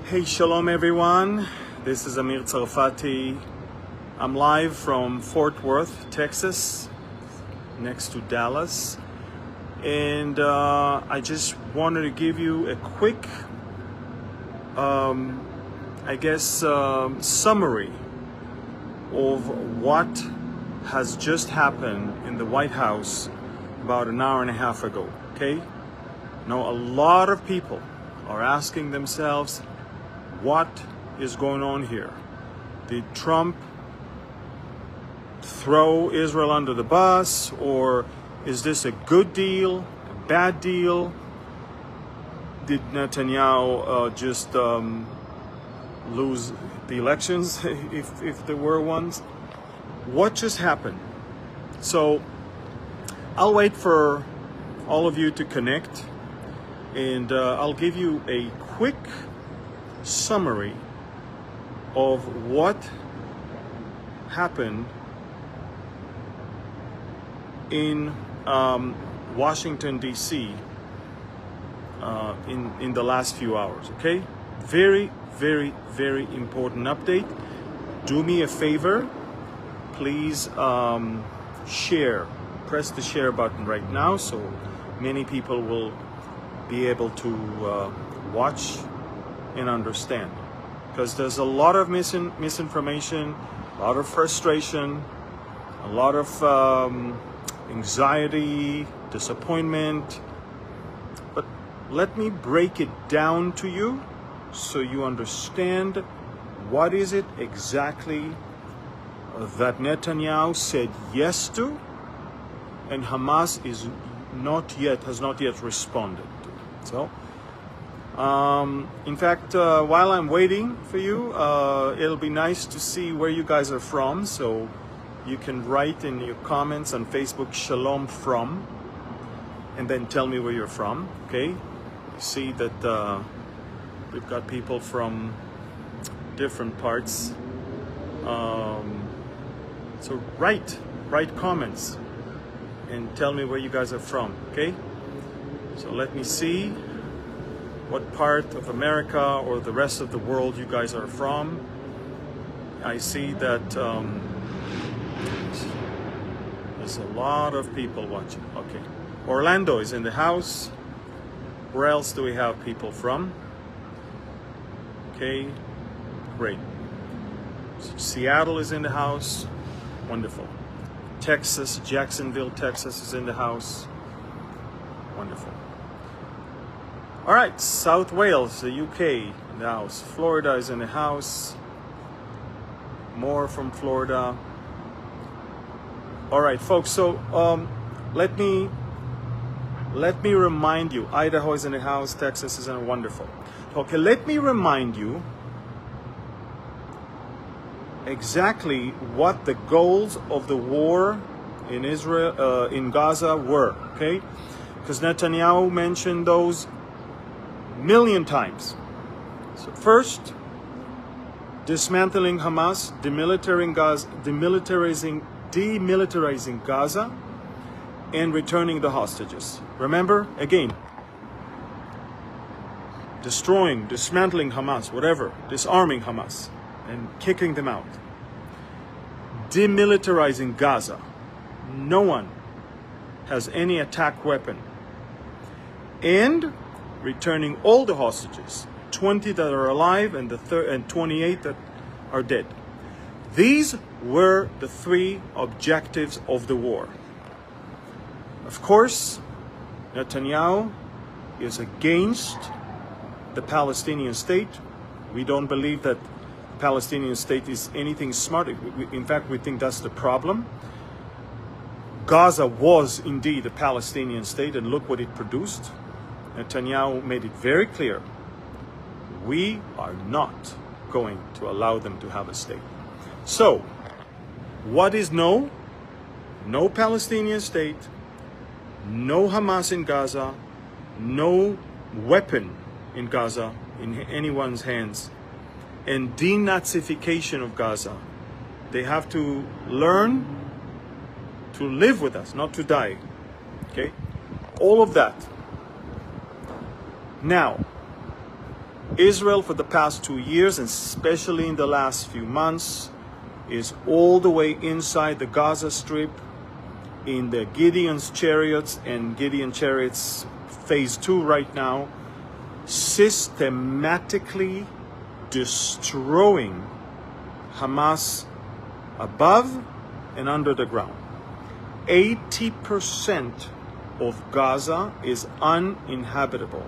Hey, shalom everyone. This is Amir Tsarfati. I'm live from Fort Worth, Texas, next to Dallas. And I just wanted to give you a quick, summary of what has just happened in the White House about an hour and a half ago, okay? Now, a lot of people are asking themselves, what is going on here? Did Trump throw Israel under the bus, or is this a good deal, a bad deal? Did Netanyahu just lose the elections, if there were ones? What just happened? So I'll wait for all of you to connect, and I'll give you a quick summary of what happened in Washington, D.C. In the last few hours, okay? Very, very, very important update. Do me a favor, please share. Press the share button right now so many people will be able to watch and understand, because there's a lot of misinformation, a lot of frustration, a lot of anxiety, disappointment. But let me break it down to you so you understand what is it exactly that Netanyahu said yes to and Hamas has not yet responded to. So in fact, while I'm waiting for you, it'll be nice to see where you guys are from. So you can write in your comments on Facebook, Shalom from, and then tell me where you're from, okay? You see that we've got people from different parts. So write comments and tell me where you guys are from, okay? So let me see what part of America or the rest of the world you guys are from. I see that there's a lot of people watching. Okay, Orlando is in the house. Where else do we have people from? Okay, great. Seattle is in the house. Wonderful. Texas, Jacksonville, Texas is in the house. Wonderful. All right, South Wales, the UK, in the house. Florida is in the house. More from Florida. All right, folks. So let me remind you. Idaho is in the house. Texas is in the wonderful. Okay, let me remind you exactly what the goals of the war in Israel, in Gaza were. Okay, because Netanyahu mentioned those million times. So first, dismantling Hamas, demilitarizing Gaza, and returning the hostages. Remember, again, dismantling Hamas, whatever, disarming Hamas, and kicking them out. Demilitarizing Gaza. No one has any attack weapon. And returning all the hostages, 20 that are alive and 28 that are dead. These were the three objectives of the war. Of course, Netanyahu is against the Palestinian state. We don't believe that the Palestinian state is anything smart. In fact, we think that's the problem. Gaza was indeed a Palestinian state, and look what it produced. Netanyahu made it very clear, we are not going to allow them to have a state. So, what is no? No Palestinian state, no Hamas in Gaza, no weapon in Gaza in anyone's hands, and denazification of Gaza. They have to learn to live with us, not to die. Okay? All of that. Now, Israel for the past 2 years, and especially in the last few months, is all the way inside the Gaza Strip in the Gideon's chariots and Gideon chariots phase 2 right now, systematically destroying Hamas above and under the ground. 80% of Gaza is uninhabitable.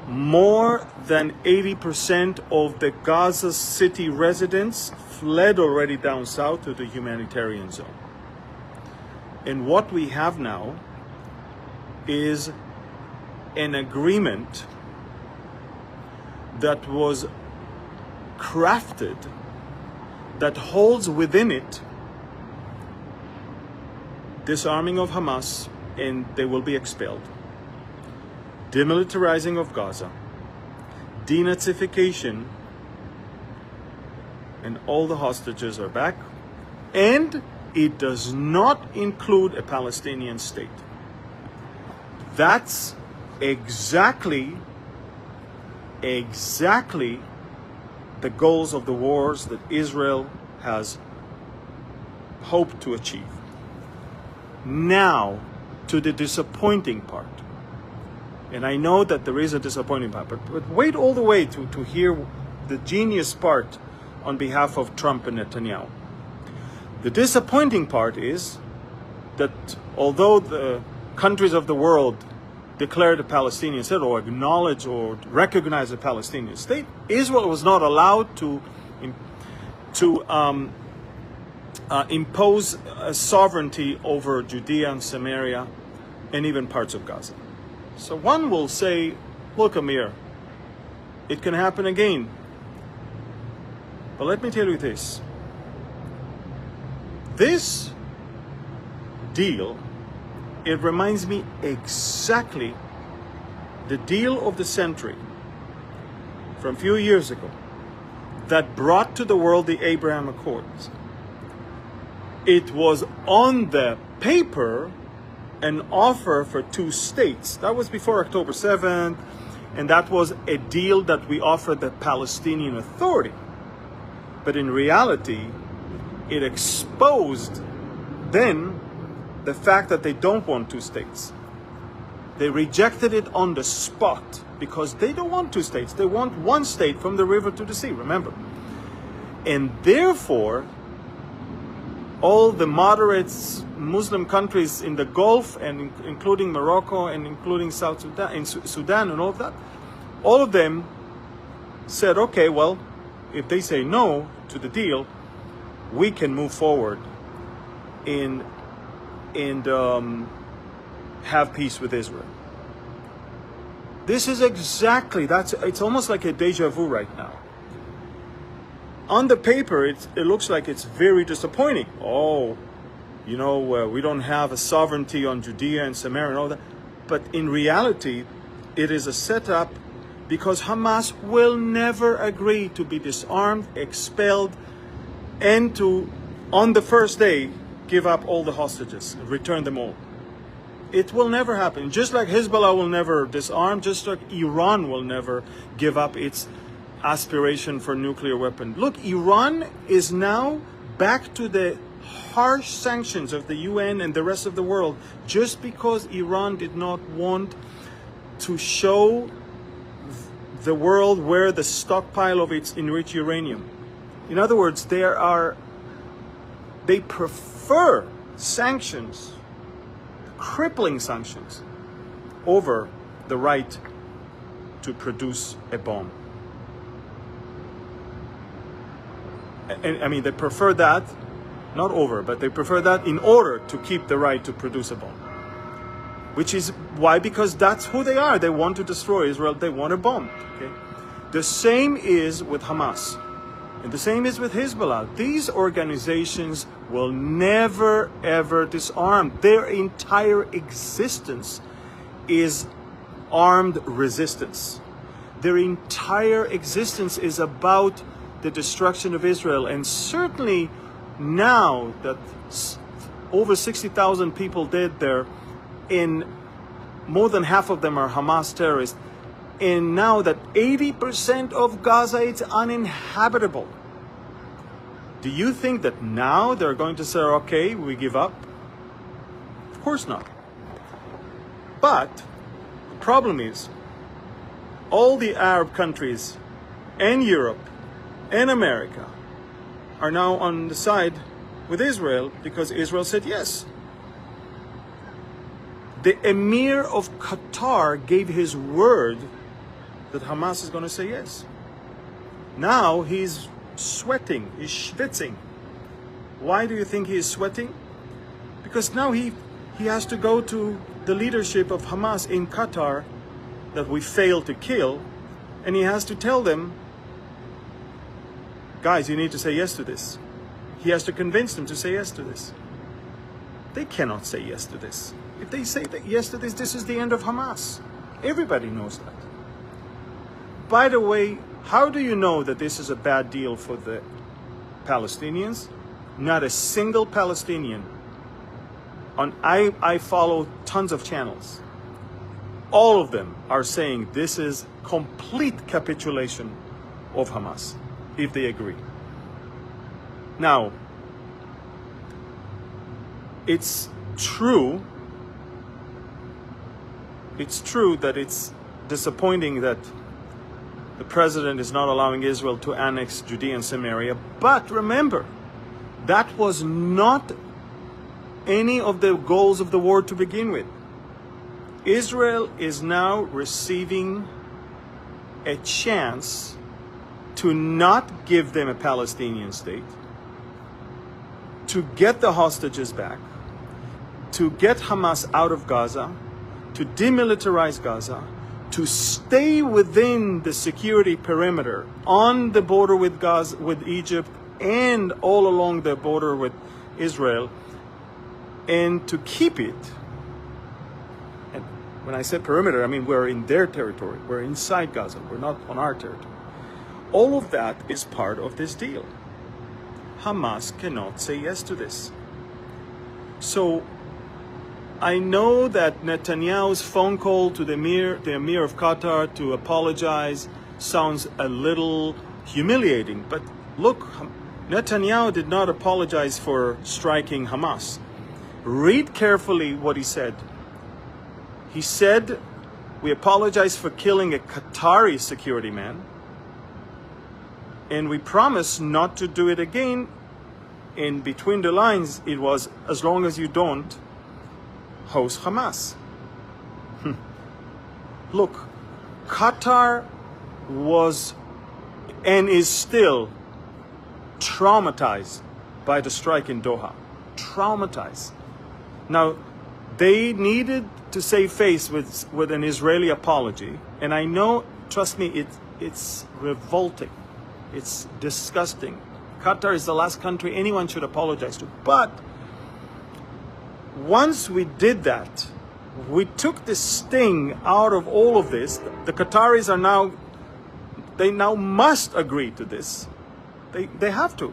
More than 80% of the Gaza City residents fled already down south to the humanitarian zone. And what we have now is an agreement that was crafted that holds within it disarming of Hamas, and they will be expelled, demilitarizing of Gaza, denazification, and all the hostages are back, and it does not include a Palestinian state. That's exactly the goals of the wars that Israel has hoped to achieve. Now, to the disappointing part. And I know that there is a disappointing part, but wait all the way to hear the genius part on behalf of Trump and Netanyahu. The disappointing part is that although the countries of the world declared a Palestinian state or acknowledge or recognize a Palestinian state, Israel was not allowed to impose a sovereignty over Judea and Samaria and even parts of Gaza. So one will say, look, Amir, it can happen again. But let me tell you this. This deal, it reminds me exactly the deal of the century from a few years ago that brought to the world the Abraham Accords. It was on the paper an offer for 2 states. That was before October 7th, and that was a deal that we offered the Palestinian Authority. But in reality, it exposed then the fact that they don't want 2 states. They rejected it on the spot because they don't want 2 states. They want 1 state from the river to the sea, remember. And therefore, all the moderate Muslim countries in the Gulf, and including Morocco and including South Sudan, and Sudan and all of that, all of them said, okay, well, if they say no to the deal, we can move forward and have peace with Israel. This is exactly, it's almost like a deja vu right now. On the paper, it looks like it's very disappointing. Oh, we don't have a sovereignty on Judea and Samaria and all that. But in reality, it is a setup because Hamas will never agree to be disarmed, expelled, and to, on the first day, give up all the hostages, return them all. It will never happen. Just like Hezbollah will never disarm, just like Iran will never give up its aspiration for nuclear weapon. Look, Iran is now back to the harsh sanctions of the UN and the rest of the world just because Iran did not want to show the world where the stockpile of its enriched uranium. In other words, they prefer sanctions, crippling sanctions, over the right to produce a bomb. And I mean, they prefer that, not over, but they prefer that in order to keep the right to produce a bomb. Which is why? Because that's who they are. They want to destroy Israel. They want a bomb. Okay? The same is with Hamas. And the same is with Hezbollah. These organizations will never, ever disarm. Their entire existence is armed resistance. Their entire existence is about the destruction of Israel. And certainly now that over 60,000 people dead there, and more than half of them are Hamas terrorists, And now that 80% of Gaza is uninhabitable, do you think that now they're going to say, okay, we give up? Of course not. But the problem is, all the Arab countries and Europe and America are now on the side with Israel because Israel said yes. The Emir of Qatar gave his word that Hamas is going to say yes. Now he's sweating, he's schwitzing. Why do you think he is sweating? Because now he has to go to the leadership of Hamas in Qatar that we failed to kill, and he has to tell them, guys, you need to say yes to this. He has to convince them to say yes to this. They cannot say yes to this. If they say that yes to this, this is the end of Hamas. Everybody knows that. By the way, how do you know that this is a bad deal for the Palestinians? Not a single Palestinian. I follow tons of channels. All of them are saying this is complete capitulation of Hamas, if they agree. Now, it's true that it's disappointing that the president is not allowing Israel to annex Judea and Samaria, but remember, that was not any of the goals of the war to begin with. Israel is now receiving a chance to not give them a Palestinian state, to get the hostages back, to get Hamas out of Gaza, to demilitarize Gaza, to stay within the security perimeter on the border with Gaza, with Egypt, and all along the border with Israel, and to keep it. And when I say perimeter, I mean we're in their territory. We're inside Gaza. We're not on our territory. All of that is part of this deal. Hamas cannot say yes to this. So I know that Netanyahu's phone call to the Amir of Qatar to apologize sounds a little humiliating. But look, Netanyahu did not apologize for striking Hamas. Read carefully what he said. He said, we apologize for killing a Qatari security man, and we promise not to do it again. In between the lines, it was, as long as you don't host Hamas. Look, Qatar was and is still traumatized by the strike in Doha. Traumatized. Now, they needed to save face with an Israeli apology, and I know, trust me, it's revolting. It's disgusting. Qatar is the last country anyone should apologize to. But once we did that, we took the sting out of all of this. The Qataris are now, they now must agree to this. They have to.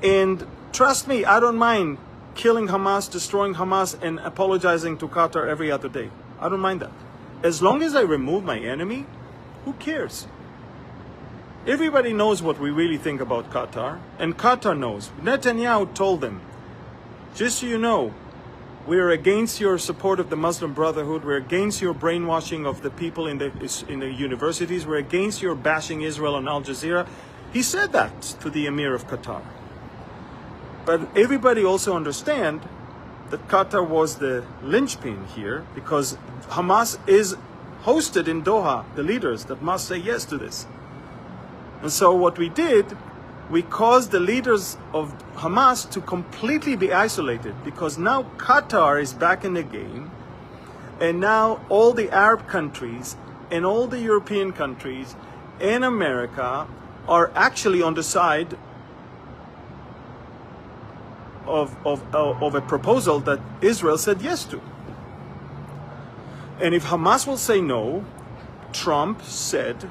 And trust me, I don't mind killing Hamas, destroying Hamas, and apologizing to Qatar every other day. I don't mind that. As long as I remove my enemy, who cares? Everybody knows what we really think about Qatar, and Qatar knows. Netanyahu told them, just so you know, we're against your support of the Muslim Brotherhood, we're against your brainwashing of the people in the universities, we're against your bashing Israel on Al Jazeera. He said that to the Emir of Qatar. But everybody also understand that Qatar was the linchpin here, because Hamas is hosted in Doha, the leaders that must say yes to this. And so what we did, we caused the leaders of Hamas to completely be isolated, because now Qatar is back in the game, and now all the Arab countries and all the European countries and America are actually on the side of a proposal that Israel said yes to. And if Hamas will say no, Trump said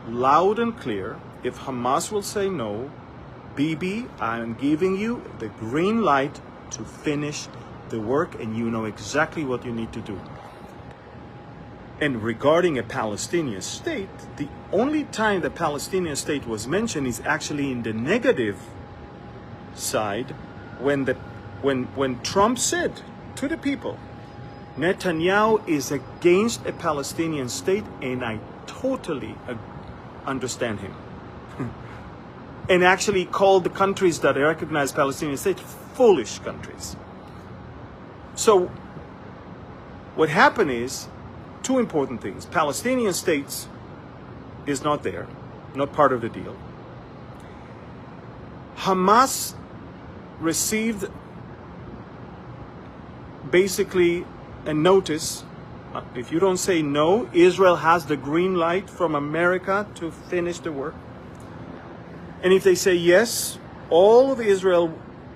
loud and clear, if Hamas will say no, Bibi, I'm giving you the green light to finish the work, and you know exactly what you need to do. And regarding a Palestinian state, the only time the Palestinian state was mentioned is actually in the negative side, when Trump said to the people, Netanyahu is against a Palestinian state, and I totally understand him. And actually called the countries that recognize Palestinian state foolish countries. So what happened is two important things. Palestinian states is not there, not part of the deal. Hamas received basically a notice. If you don't say no, Israel has the green light from America to finish the work. And if they say yes, all of the Israel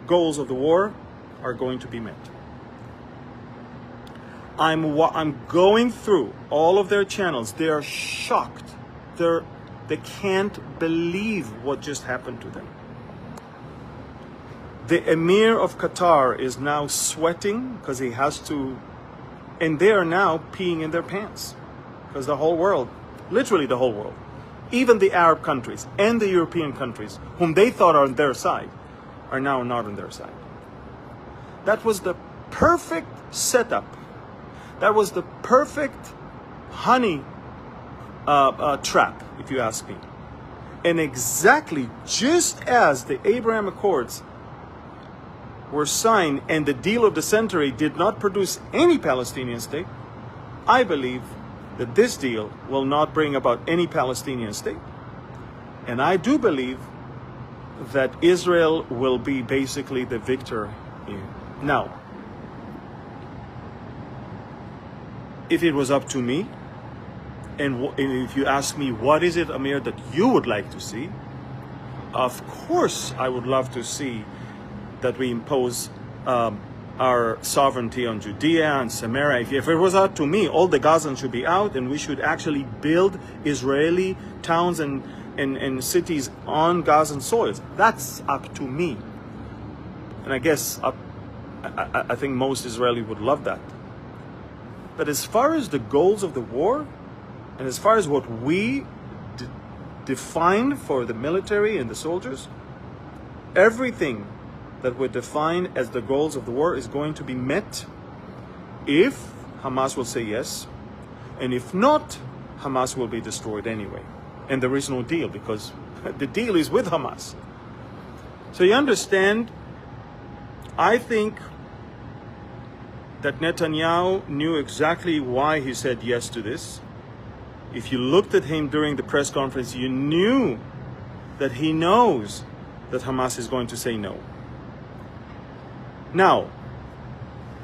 goals of the war are going to be met. I'm going through all of their channels. They are shocked. They can't believe what just happened to them. The Amir of Qatar is now sweating because he has to, and they are now peeing in their pants because the whole world, literally the whole world, even the Arab countries and the European countries, whom they thought are on their side, are now not on their side. That was the perfect setup. That was the perfect honey trap, if you ask me. And exactly just as the Abraham Accords were signed and the deal of the century did not produce any Palestinian state, I believe that this deal will not bring about any Palestinian state. And I do believe that Israel will be basically the victor here. Now, if it was up to me, and if you ask me, what is it, Amir, that you would like to see? Of course, I would love to see that we impose our sovereignty on Judea and Samaria. If it was up to me, all the Gazans should be out, and we should actually build Israeli towns and cities on Gazan soils. That's up to me. And I guess I think most Israelis would love that. But as far as the goals of the war, and as far as what we defined for the military and the soldiers, everything that we define as the goals of the war is going to be met if Hamas will say yes. And if not, Hamas will be destroyed anyway. And there is no deal, because the deal is with Hamas. So you understand, I think that Netanyahu knew exactly why he said yes to this. If you looked at him during the press conference, you knew that he knows that Hamas is going to say no. Now,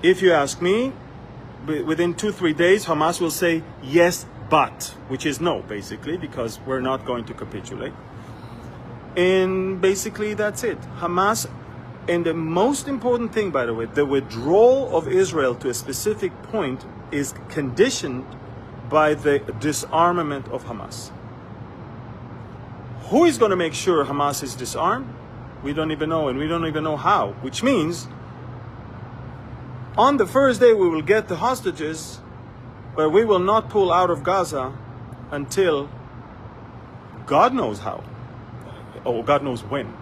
if you ask me, within 2-3 days, Hamas will say yes, but, which is no, basically, because we're not going to capitulate. And basically, that's it. Hamas, and the most important thing, by the way, the withdrawal of Israel to a specific point is conditioned by the disarmament of Hamas. Who is going to make sure Hamas is disarmed? We don't even know, and we don't even know how, which means on the first day we will get the hostages, but we will not pull out of Gaza until God knows how, or God knows when.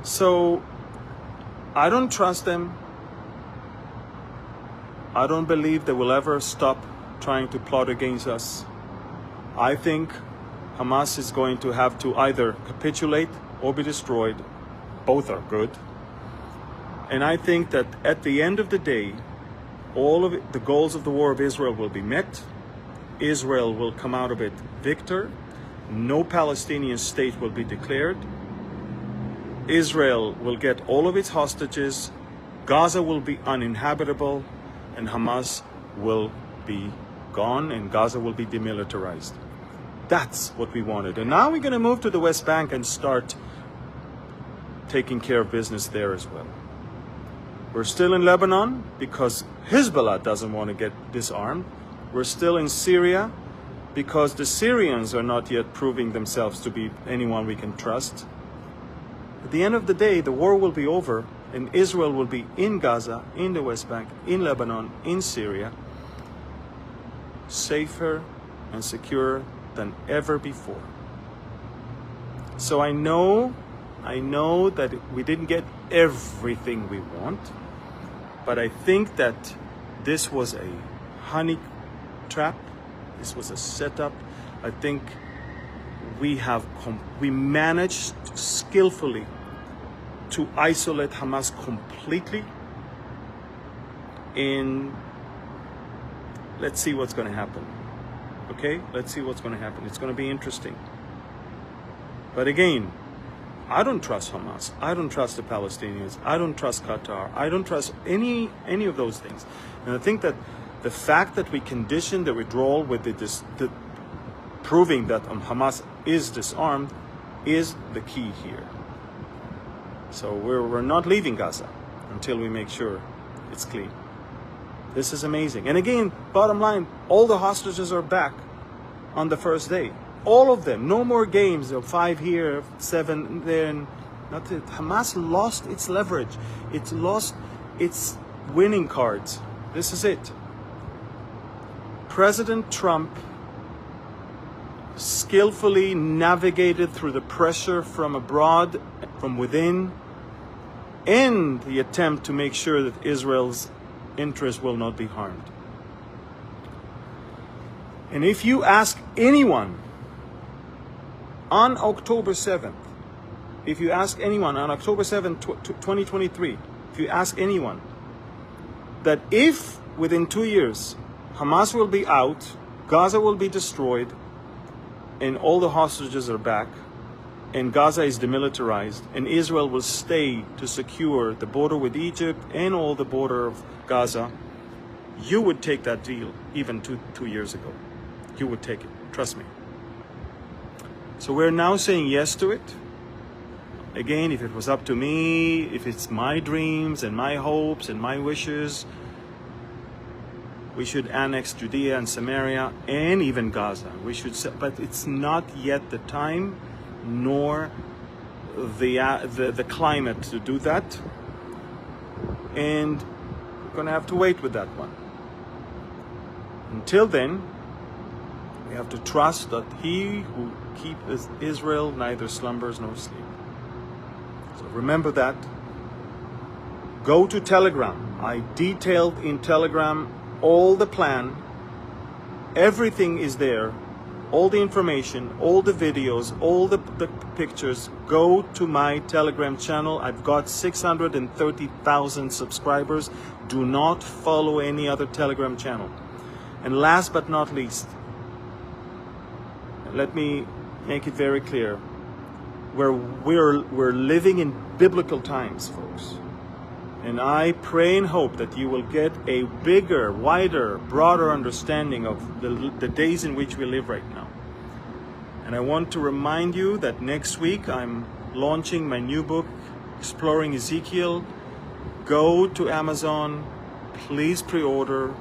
So I don't trust them. I don't believe they will ever stop trying to plot against us. I think Hamas is going to have to either capitulate or be destroyed. Both are good. And I think that at the end of the day, all of the goals of the war of Israel will be met. Israel will come out of it victor. No Palestinian state will be declared. Israel will get all of its hostages. Gaza will be uninhabitable. And Hamas will be gone, and Gaza will be demilitarized. That's what we wanted. And now we're going to move to the West Bank and start taking care of business there as well. We're still in Lebanon because Hezbollah doesn't want to get disarmed. We're still in Syria because the Syrians are not yet proving themselves to be anyone we can trust. At the end of the day, the war will be over and Israel will be in Gaza, in the West Bank, in Lebanon, in Syria, safer and secure than ever before. So I know that we didn't get everything we want, but I think that this was a honey trap. This was a setup. I think we managed skillfully to isolate Hamas completely. And let's see what's going to happen. Okay? Let's see what's going to happen. It's going to be interesting. But again, I don't trust Hamas. I don't trust the Palestinians. I don't trust Qatar. I don't trust any of those things. And I think that the fact that we conditioned the withdrawal with the proving that Hamas is disarmed is the key here. So we're not leaving Gaza until we make sure it's clean. This is amazing. And again, bottom line, all the hostages are back on the first day. All of them. No more games of 5 here, 7 there. Nothing. Hamas lost its leverage. It's lost its winning cards. This is it. President Trump skillfully navigated through the pressure from abroad, from within, and the attempt to make sure that Israel's interests will not be harmed. And if you ask anyone on October 7th, if you ask anyone on October 7th, 2023, if you ask anyone that if within 2 years Hamas will be out, Gaza will be destroyed, and all the hostages are back, and Gaza is demilitarized, and Israel will stay to secure the border with Egypt and all the border of Gaza, you would take that deal even two years ago. You would take it. Trust me. So we're now saying yes to it. Again, if it was up to me, if it's my dreams and my hopes and my wishes, we should annex Judea and Samaria and even Gaza. We should, but it's not yet the time, nor the climate to do that. And we're going to have to wait with that one. Until then, we have to trust that He who keeps Israel neither slumbers nor sleep. So remember that. Go to Telegram. I detailed in Telegram all the plan. Everything is there. All the information, all the videos, all the pictures. Go to my Telegram channel. I've got 630,000 subscribers. Do not follow any other Telegram channel. And last but not least, let me make it very clear. We're living in biblical times, folks. And I pray and hope that you will get a bigger, wider, broader understanding of the days in which we live right now. And I want to remind you that next week I'm launching my new book, Exploring Ezekiel. Go to Amazon. Please pre-order.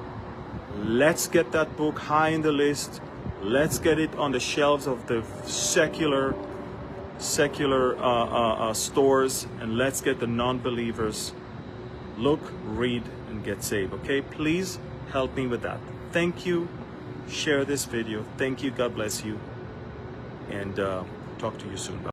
Let's get that book high in the list. Let's get it on the shelves of the secular stores, and let's get the non-believers look, read, and get saved. Okay, please help me with that. Thank you. Share this video. Thank you. God bless you. And talk to you soon. Bye.